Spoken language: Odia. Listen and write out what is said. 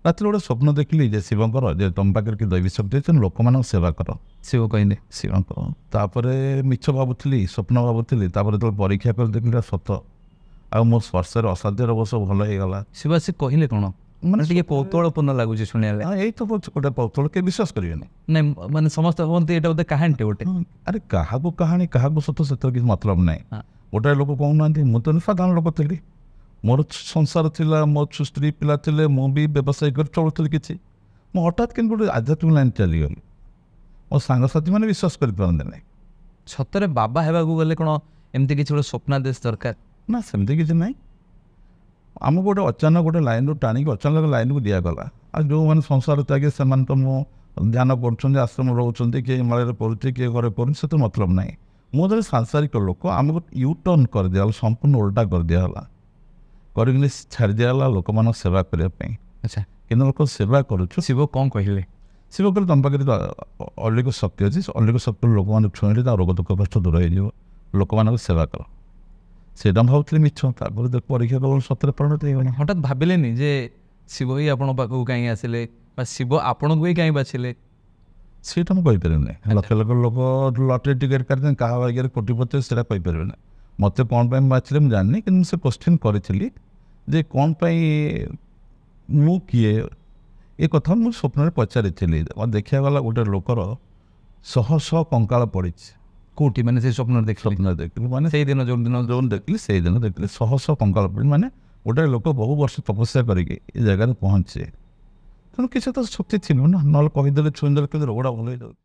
ରାତିରେ ଗୋଟେ ସ୍ୱପ୍ନ ଦେଖିଲି ଯେ ଶିବଙ୍କର ଯେ ତମ ପାଖରେ କି ଦୈବୀ ଶକ୍ତି ଅଛି ଲୋକମାନଙ୍କ ସେବା କର। ଶିବ କହିଲେ ଶିବଙ୍କର ତାପରେ ମିଛ ଭାବୁଥିଲି ସ୍ୱପ୍ନ ଭାବୁଥିଲି ତାପରେ ଯେତେବେଳେ ପରୀକ୍ଷା କରି ଦେଖିଲି ସତ ଆଉ ମୋ ସ୍ପର୍ଶରେ ଅସାଧ୍ୟର ବର୍ଷ ଭଲ ହେଇଗଲା। ଶିବ ଆସି କହିଲେ କ'ଣ ମାନେ ଟିକେ କୌତୁହଳପୂର୍ଣ୍ଣ ଲାଗୁଛି ଶୁଣିବା ହଁ ଏଇ ତ ଗୋଟେ କୌତୁହଳ କେହି ବିଶ୍ୱାସ କରିବେନି। ନାଇଁ ମାନେ ସମସ୍ତେ କୁହନ୍ତି ଏଇଟା ବୋଧେ କାହାଣୀଟେ ଗୋଟେ। ଆରେ କାହାକୁ କାହାଣୀ କାହାକୁ ସତ ସେଥିରେ କିଛି ମତଲବ ନାହିଁ। ହଁ। ଗୋଟାଏ ଲୋକ କହୁନାହାନ୍ତି ମୁଁ ତ ସାଧାରଣ ଲୋକ ଥିଲି, ମୋର ସଂସାର ଥିଲା, ମୋ ସ୍ତ୍ରୀ ପିଲା ଥିଲେ, ମୁଁ ବି ବ୍ୟବସାୟ କରି ଚଳୁଥିଲି କିଛି। ମୁଁ ହଠାତ୍ କିନ୍ତୁ ଗୋଟେ ଆଧ୍ୟାତ୍ମିକ ଲାଇନ୍ ଚାଲିଗଲି। ମୋ ସାଙ୍ଗସାଥିମାନେ ବିଶ୍ୱାସ କରିପାରନ୍ତି ନାହିଁ। ସତରେ ବାବା ହେବାକୁ ଗଲେ କ'ଣ ଏମିତି କିଛି ଗୋଟେ ସ୍ୱପ୍ନାଦେଶ ଦରକାର? ନା ସେମିତି କିଛି ନାହିଁ। ଆମକୁ ଗୋଟେ ଅଚାନକ ଗୋଟେ ଲାଇନ୍ରୁ ଟାଣିକି ଅଚାନକ ଲାଇନ୍କୁ ଦିଆଗଲା। ଆଉ ଯେଉଁମାନେ ସଂସାର ତ୍ୟାଗୀ ସେମାନେ ତ ମୁଁ ଧ୍ୟାନ କରୁଛନ୍ତି, ଆଶ୍ରମ ରହୁଛନ୍ତି, କିଏ ହିମାଳୟରେ ପଢ଼ୁଛି, କିଏ ଘରେ ପଢ଼ୁଛି, ସେଥିରେ ମତଲବ ନାହିଁ। ମୁଁ ଜଣେ ସାଂସାରିକ ଲୋକ, ଆମକୁ ୟୁ ଟର୍ନ କରିଦିଆଗଲା, ସମ୍ପୂର୍ଣ୍ଣ ଓଲଟା କରିଦିଆଗଲା। କରିକି ଛାଡ଼ି ଦିଆଗଲା ଲୋକମାନଙ୍କ ସେବା କରିବା ପାଇଁ। ଆଚ୍ଛା, କିନ୍ତୁ ଲୋକ ସେବା କରୁଛୁ। ଶିବ କ'ଣ କହିଲେ? ଶିବ କହିଲେ ତମ ପାଖରେ ଅଲିକ ଶକ୍ତି ଅଛି, ଅଲିକ ଶକ୍ତିରୁ ଲୋକମାନେ ଛୁଇଁଲେ ତା ରୋଗ ଦୁଃଖ କଷ୍ଟ ଦୂର ହେଇଯିବ, ଲୋକମାନଙ୍କ ସେବା କର। ସେଇଟା ମୁଁ ଭାବୁଥିଲି ମିଛ, ତାପରେ ପରୀକ୍ଷା କଲା ସତରେ ପରିଣତ ହେଇଗଲା। ହଠାତ୍ ଭାବିଲେନି ଯେ ଶିବ ହିଁ ଆପଣଙ୍କ ପାଖକୁ କାହିଁ ଆସିଲେ ବା ଶିବ ଆପଣଙ୍କୁ ହିଁ କାହିଁ ବାଛିଲେ? ସେଇଟା ମୁଁ କହିପାରିବିନି। ଲକ୍ଷ ଲକ୍ଷ ଲୋକ ଲଟେରୀ ଟିକେଟ୍ କାଟିଛନ୍ତି, କାହା ଭାଗ୍ୟରେ କୋଟିପତି ସେଇଟା କହିପାରିବିନି। ମୋତେ କ'ଣ ପାଇଁ ବାଛିଲେ ମୁଁ ଜାଣିନି, କିନ୍ତୁ ମୁଁ ସେ କୋଶ୍ଚିନ୍ କରିଥିଲି ଯେ କ'ଣ ପାଇଁ ମୁଁ କିଏ ଏ କଥା ମୁଁ ସ୍ୱପ୍ନରେ ପଚାରିଥିଲି। ଦେଖିବାକୁ ଗଲା ଗୋଟେ ଲୋକର ଶହ ଶହ କଙ୍କାଳ ପଡ଼ିଛି। କୋଉଠି ମାନେ ସେ ସ୍ୱପ୍ନରେ ଦେଖିଲେ? ସ୍ୱପ୍ନରେ ଦେଖିଲି ମାନେ ସେଇଦିନ ଯୋଉ ଦେଖିଲି ସେଇଦିନ ଦେଖିଲି ଶହ ଶହ କଙ୍କାଳ ପଡ଼ି, ମାନେ ଗୋଟେ ଲୋକ ବହୁ ବର୍ଷ ତପସ୍ୟା କରିକି ଏ ଜାଗାରେ ପହଞ୍ଚେ। ତେଣୁ କିଛି ତ ଶକ୍ତି ଥିବ ନା, ନହେଲେ କହିଦେଲେ ଛୁଇଁଦେଲେ କିନ୍ତୁ ରୋଗଟା ଭଲ ହେଇଯାଉଛି।